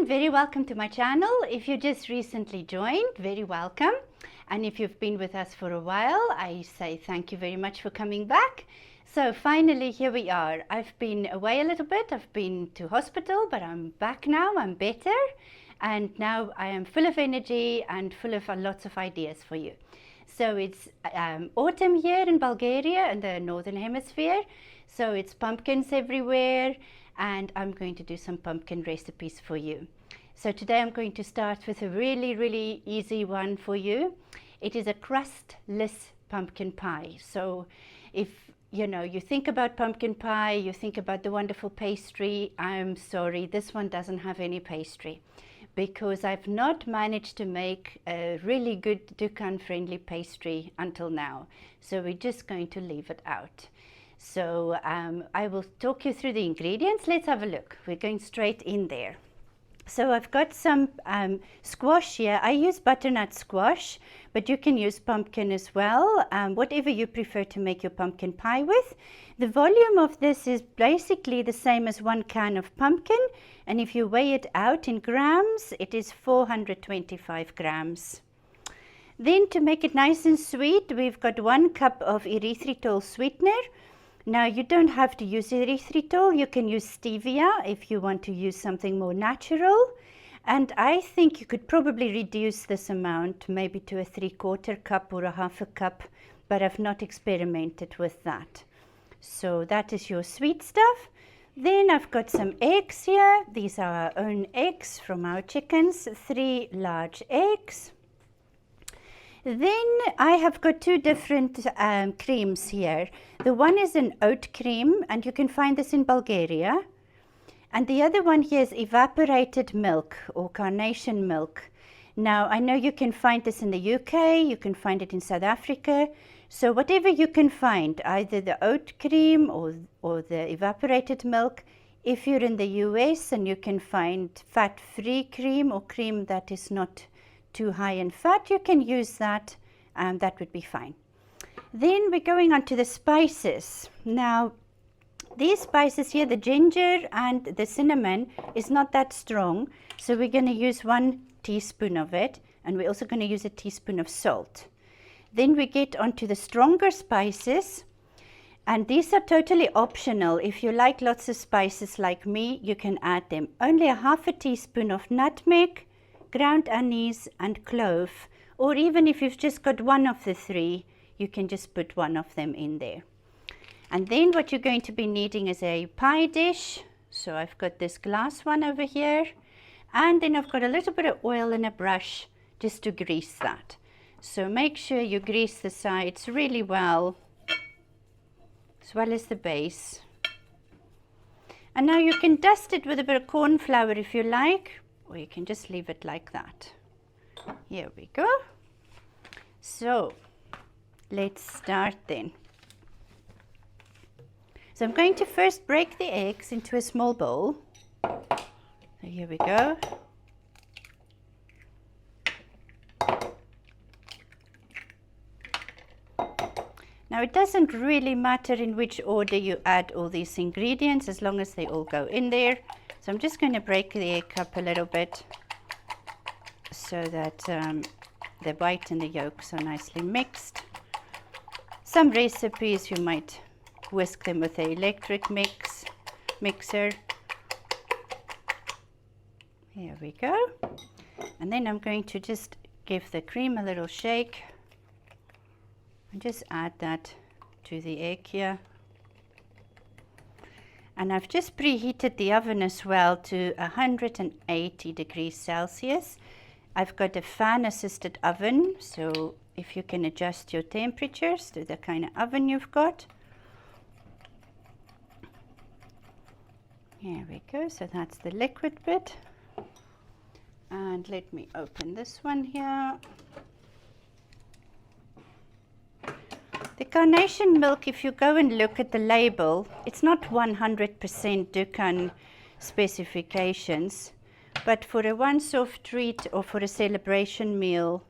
everyone, very welcome to my channel. If you just recently joined, very welcome. And if you've been with us for a while, I say thank you very much for coming back. So finally, here we are. I've been away a little bit. I've been to hospital, but I'm back now. I'm better. And now I am full of energy and full of lots of ideas for you. So it's autumn here in Bulgaria in the Northern Hemisphere. So it's pumpkins everywhere. And I'm going to do some pumpkin recipes for you. So today I'm going to start with a really easy one for you. It is a crustless pumpkin pie. So if you think about pumpkin pie, you think about the wonderful pastry, I'm sorry, this one doesn't have any pastry because I've not managed to make a really good Dukan friendly pastry until now. So we're just going to leave it out. So I will talk you through the ingredients. Let's have a look. We're going straight in there. So I've got some squash here. I use butternut squash, but you can use pumpkin as well, whatever you prefer to make your pumpkin pie with. The volume of this is basically the same as 1 can of pumpkin, and if you weigh it out in grams, it is 425 grams. Then to make it nice and sweet, we've got 1 cup of erythritol sweetener. Now you don't have to use erythritol, you can use stevia if you want to use something more natural. And I think you could probably reduce this amount maybe to a 3/4 cup or a 1/2 cup, but I've not experimented with that. So that is your sweet stuff. Then I've got some eggs here. These are our own eggs from our chickens, 3 large eggs. Then I have got 2 different creams here. The one is an oat cream, and you can find this in Bulgaria. And the other one here is evaporated milk or carnation milk. Now, I know you can find this in the UK, you can find it in South Africa. So whatever you can find, either the oat cream or the evaporated milk. If you're in the US and you can find fat-free cream or cream that is not too high in fat, you can use that, that would be fine. Then we're going on to the spices. Now these spices here, the ginger and the cinnamon is not that strong, so we're going to use 1 teaspoon of it, and we're also going to use a teaspoon of salt. Then we get onto the stronger spices, and these are totally optional. If you like lots of spices like me, you can add them. Only a 1/2 teaspoon of nutmeg, ground anise and clove, or even if you've just got 1 of the 3, you can just put 1 of them in there. And then what you're going to be needing is a pie dish. So I've got this glass one over here, and then I've got a little bit of oil and a brush just to grease that. So make sure you grease the sides really well as the base. And now you can dust it with a bit of corn flour if you like, or you can just leave it like that. Here we go. So let's start then. So I'm going to first break the eggs into a small bowl. So here we go. Now it doesn't really matter in which order you add all these ingredients as long as they all go in there. So I'm just going to break the egg up a little bit so that the white and the yolks are nicely mixed. Some recipes you might whisk them with an electric mixer. Here we go. And then I'm going to just give the cream a little shake and just add that to the egg here. And I've just preheated the oven as well to 180 degrees Celsius. I've got a fan assisted oven, so if you can adjust your temperatures to the kind of oven you've got. Here we go, so that's the liquid bit. And let me open this one here. The carnation milk, if you go and look at the label, it's not 100% Dukan specifications, but for a once-off treat or for a celebration meal,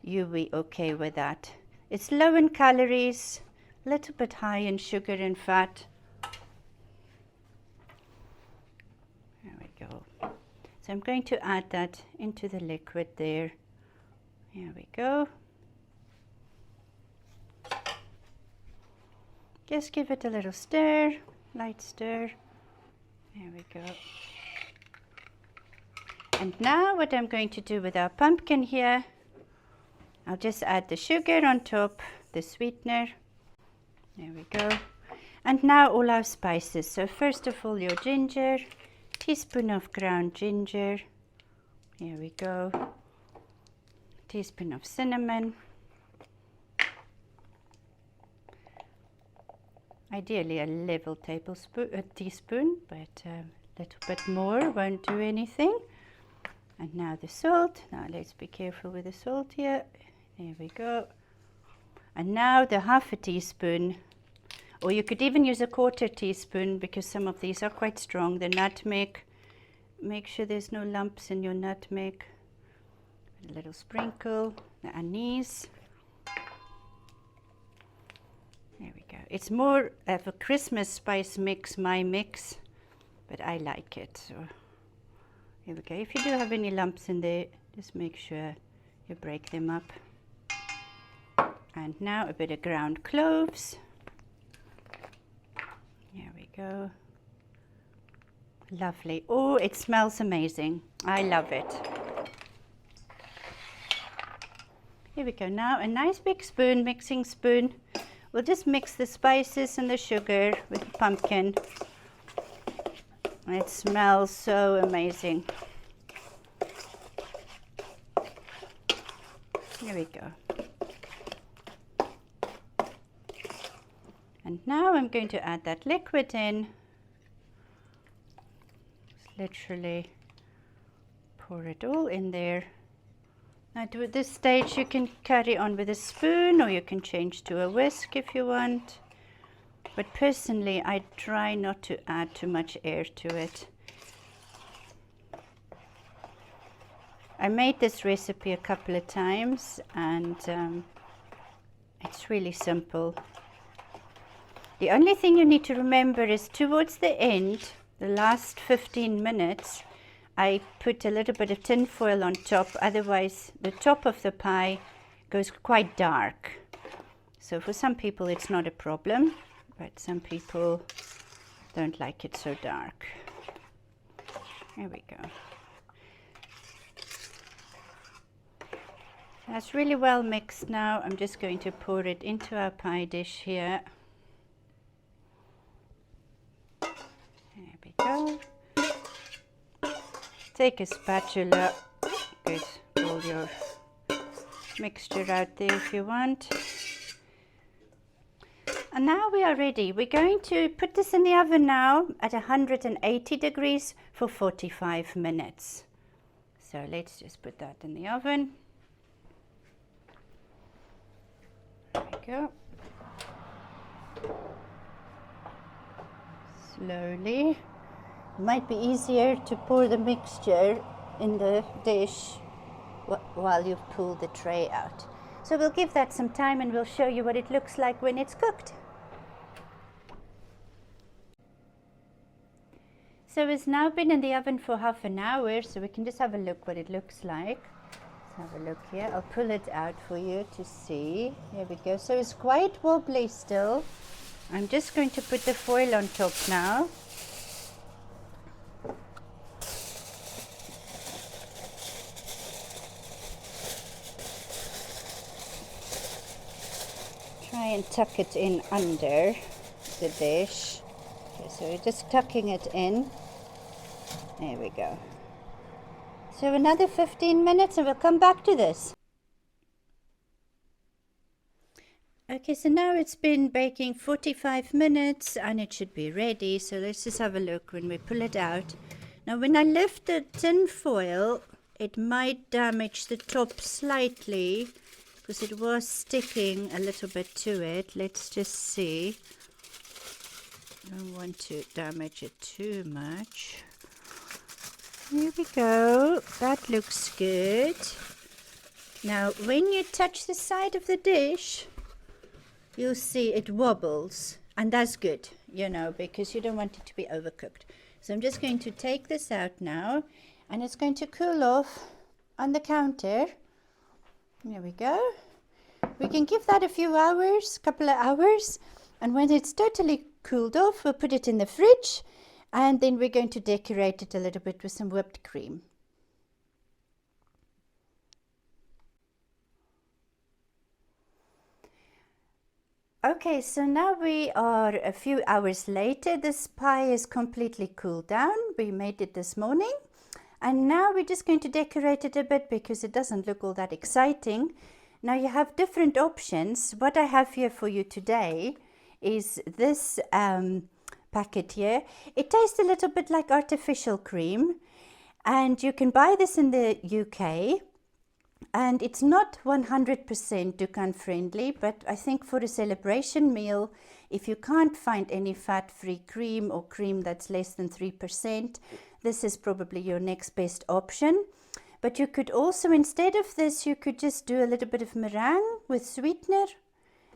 you'll be okay with that. It's low in calories, a little bit high in sugar and fat. There we go. So I'm going to add that into the liquid there. Here we go. Just give it a little stir, light stir. There we go. And now what I'm going to do with our pumpkin here, I'll just add the sugar on top, the sweetener. There we go. And now all our spices. So first of all your ginger, teaspoon of ground ginger. Here we go. Teaspoon of cinnamon. Ideally a level teaspoon, but a little bit more won't do anything. And now the salt. Now let's be careful with the salt here. There we go. And now the half a teaspoon, or you could even use a quarter teaspoon because some of these are quite strong. The nutmeg. Make sure there's no lumps in your nutmeg. A little sprinkle. The anise. There we go. It's more of a Christmas spice mix, my mix, but I like it. So here we go. If you do have any lumps in there, just make sure you break them up. And now a bit of ground cloves. Here we go. Lovely. Oh, it smells amazing. I love it. Here we go. Now a nice big spoon, mixing spoon. We'll just mix the spices and the sugar with the pumpkin. It smells so amazing. Here we go. And now I'm going to add that liquid in. Just literally pour it all in there. Now at this stage you can carry on with a spoon, or you can change to a whisk if you want. But personally I try not to add too much air to it. I made this recipe a couple of times and it's really simple. The only thing you need to remember is towards the end, the last 15 minutes, I put a little bit of tin foil on top, otherwise the top of the pie goes quite dark. So for some people it's not a problem, but some people don't like it so dark. There we go. That's really well mixed now. I'm just going to pour it into our pie dish here. There we go. Take a spatula, get all your mixture out there if you want. And now we are ready. We're going to put this in the oven now at 180 degrees for 45 minutes. So let's just put that in the oven. There we go. Slowly. It might be easier to pour the mixture in the dish while you pull the tray out. So we'll give that some time and we'll show you what it looks like when it's cooked. So it's now been in the oven for half an hour, so we can just have a look what it looks like. Let's have a look here. I'll pull it out for you to see. There we go. So it's quite wobbly still. I'm just going to put the foil on top now. Try and tuck it in under the dish. Okay, so we're just tucking it in. There we go. So another 15 minutes and we'll come back to this. Okay, so now it's been baking 45 minutes and it should be ready. So let's just have a look when we pull it out. Now when I lift the tin foil, it might damage the top slightly because it was sticking a little bit to it. Let's just see. I don't want to damage it too much. Here we go. That looks good. Now when you touch the side of the dish, you'll see it wobbles, and that's good, you know, because you don't want it to be overcooked. So I'm just going to take this out now, and it's going to cool off on the counter. There we go. We can give that a few hours, couple of hours, and when it's totally cooled off, we'll put it in the fridge, and then we're going to decorate it a little bit with some whipped cream. Okay, so now we are a few hours later. This pie is completely cooled down. We made it this morning, and now we're just going to decorate it a bit because it doesn't look all that exciting. Now you have different options. What I have here for you today is this packet here. It tastes a little bit like artificial cream, and you can buy this in the UK. And it's not 100% Dukan friendly, but I think for a celebration meal, if you can't find any fat-free cream or cream that's less than 3%, this is probably your next best option. But you could also, instead of this, you could just do a little bit of meringue with sweetener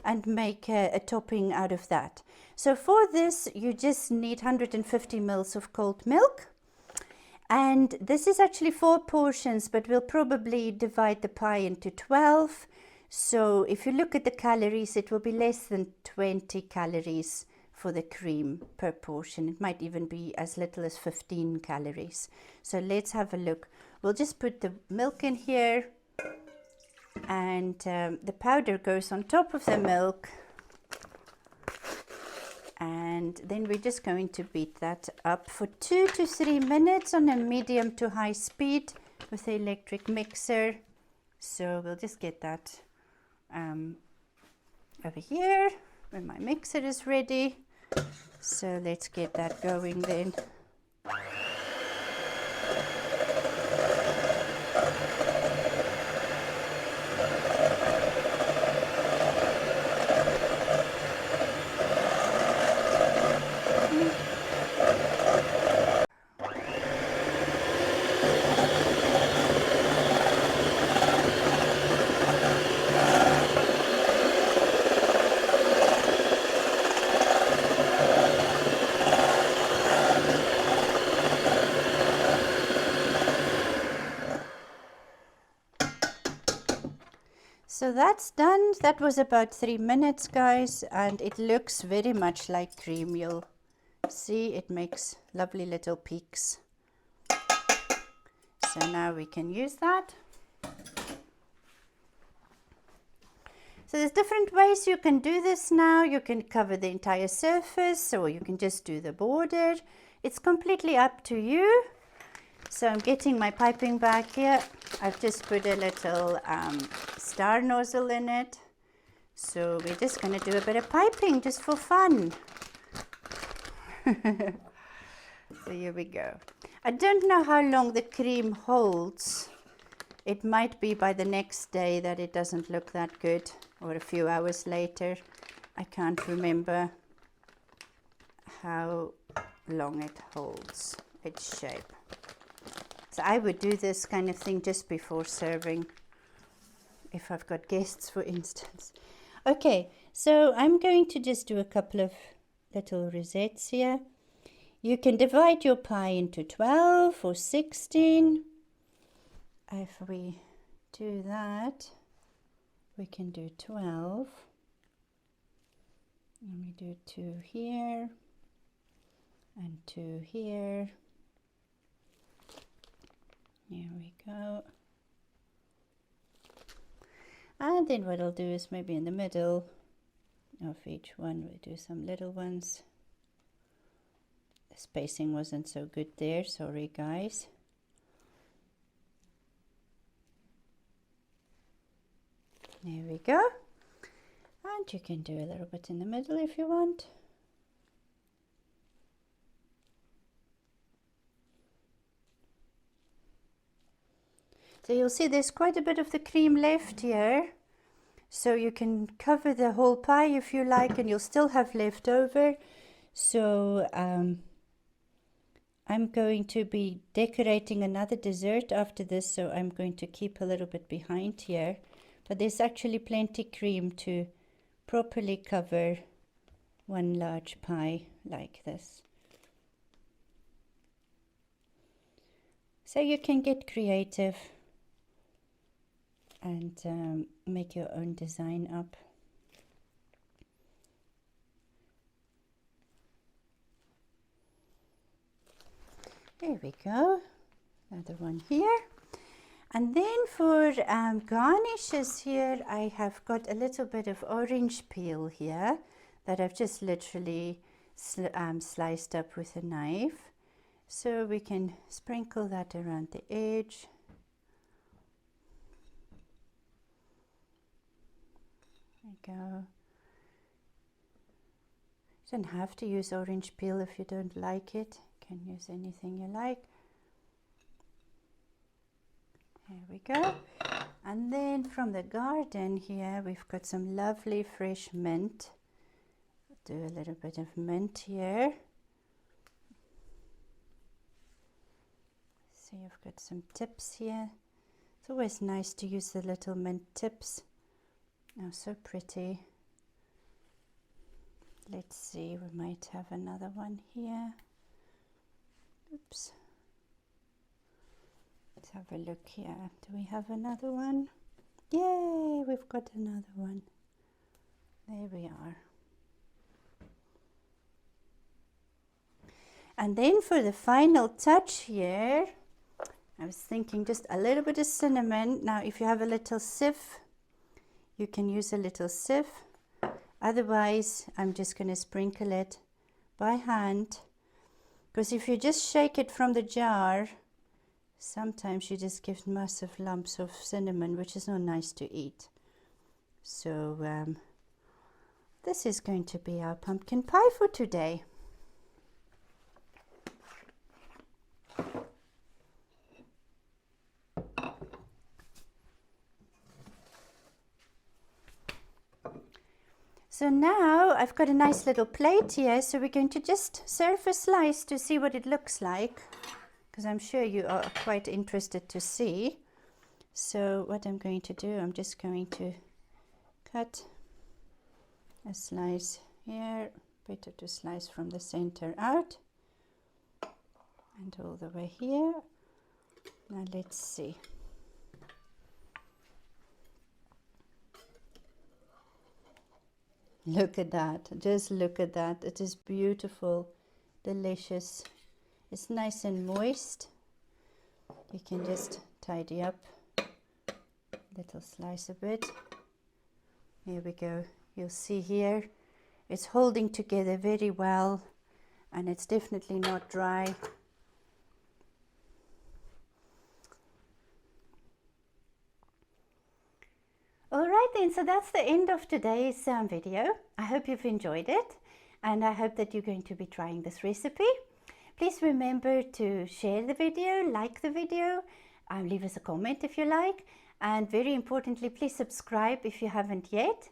and make a topping out of that. So for this, you just need 150 ml of cold milk. And this is actually 4 portions, but we'll probably divide the pie into 12. So if you look at the calories, it will be less than 20 calories for the cream per portion. It might even be as little as 15 calories. So let's have a look. We'll just put the milk in here, and the powder goes on top of the milk. And then we're just going to beat that up for 2 to 3 minutes on a medium to high speed with the electric mixer. So we'll just get that over here when my mixer is ready. So let's get that going then. So that's done. That was about 3 minutes, guys, and it looks very much like cream. You'll see it makes lovely little peaks. So now we can use that. So there's different ways you can do this now. You can cover the entire surface, or you can just do the border. It's completely up to you. So I'm getting my piping bag here. I've just put a little star nozzle in it. So we're just going to do a bit of piping just for fun. So here we go. I don't know how long the cream holds. It might be by the next day that it doesn't look that good, or a few hours later. I can't remember how long it holds its shape. So I would do this kind of thing just before serving, if I've got guests, for instance. Okay, so I'm going to just do a couple of little rosettes here. You can divide your pie into 12 or 16. If we do that, we can do 12. And we do 2 here and 2 here. Here we go. And then what I'll do is maybe in the middle of each one we'll do some little ones. The spacing wasn't so good there, sorry guys. There we go. And you can do a little bit in the middle if you want. So you'll see there's quite a bit of the cream left here. So you can cover the whole pie if you like, and you'll still have left over. So I'm going to be decorating another dessert after this, so I'm going to keep a little bit behind here. But there's actually plenty cream to properly cover one large pie like this. So you can get creative and make your own design up. There we go, another one here. And then for garnishes here, I have got a little bit of orange peel here that I've just literally sliced up with a knife. So we can sprinkle that around the edge. There we go. You don't have to use orange peel if you don't like it. You can use anything you like. There we go. And then from the garden here, we've got some lovely fresh mint. Do a little bit of mint here. So you've got some tips here. It's always nice to use the little mint tips. Oh, so pretty. Let's see, we might have another one here. Oops. Let's have a look here. Do we have another one? Yay, we've got another one. There we are. And then for the final touch here, I was thinking just a little bit of cinnamon. Now, if you have a little sieve, you can use a little sieve. Otherwise, I'm just going to sprinkle it by hand, because if you just shake it from the jar, sometimes you just get massive lumps of cinnamon, which is not nice to eat. So this is going to be our pumpkin pie for today. So now I've got a nice little plate here, so we're going to just serve a slice to see what it looks like, because I'm sure you are quite interested to see. So what I'm going to do, I'm just going to cut a slice here, better to slice from the center out and all the way here. Now let's see. Look at that, just look at that. It is beautiful, delicious. It's nice and moist. You can just tidy up little slice of it. Here we go. You'll see here, it's holding together very well, and it's definitely not dry. Alright then, so that's the end of today's video. I hope you've enjoyed it, and I hope that you're going to be trying this recipe. Please remember to share the video, like the video, leave us a comment if you like, and very importantly, please subscribe if you haven't yet,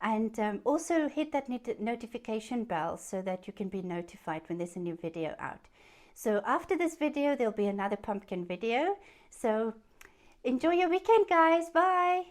and also hit that notification bell so that you can be notified when there's a new video out. So after this video, there'll be another pumpkin video. So enjoy your weekend, guys. Bye.